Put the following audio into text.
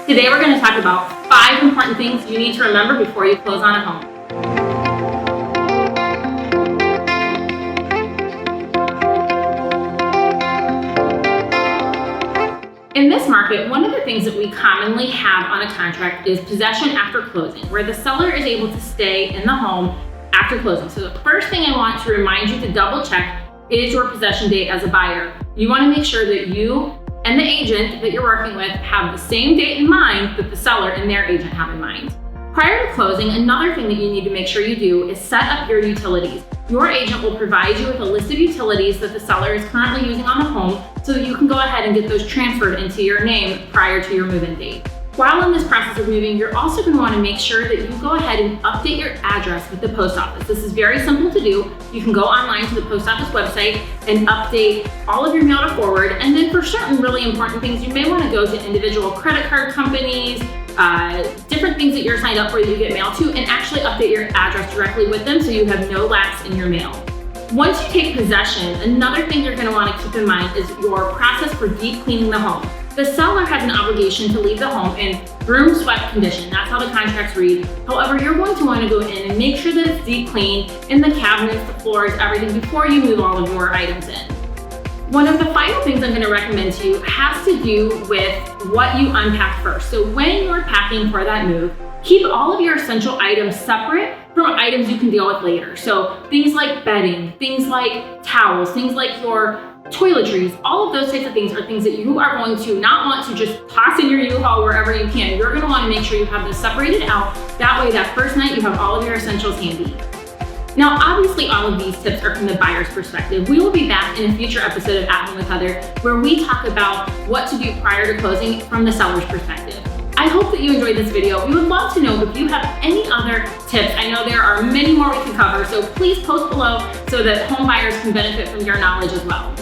Today we're going to talk about 5 important things you need to remember before you close on a home. In this market, one of the things that we commonly have on a contract is possession after closing, where the seller is able to stay in the home after closing. So the first thing I want to remind you to double check is your possession date as a buyer. You want to make sure that you and the agent that you're working with have the same date in mind that the seller and their agent have in mind. Prior to closing, another thing that you need to make sure you do is set up your utilities. Your agent will provide you with a list of utilities that the seller is currently using on the home so that you can go ahead and get those transferred into your name prior to your move-in date. While in this process of moving, you're also going to want to make sure that you go ahead and update your address with the post office. This is very simple to do. You can go online to the post office website and update all of your mail to forward. And then for certain really important things, you may want to go to individual credit card companies, different things that you're signed up for that you get mail to, and actually update your address directly with them so you have no lapse in your mail. Once you take possession, another thing you're going to want to keep in mind is your process for deep cleaning the home. The seller has an obligation to leave the home in broom swept condition. That's how the contracts read. However, you're going to want to go in and make sure that it's deep clean in the cabinets, the floors, everything before you move all of your items in. One of the final things I'm going to recommend to you has to do with what you unpack first. So when you're packing for that move, keep all of your essential items separate from items you can deal with later. So things like bedding, things like towels, things like your toiletries, all of those types of things are things that you are going to not want to just toss in your U-Haul wherever you can. You're going to want to make sure you have this separated out. That way, that first night, you have all of your essentials handy. Now, obviously, all of these tips are from the buyer's perspective. We will be back in a future episode of At Home with Heather, where we talk about what to do prior to closing from the seller's perspective. I hope that you enjoyed this video. We would love to know if you have any other tips. I know there are many more we can cover, so please post below so that home buyers can benefit from your knowledge as well.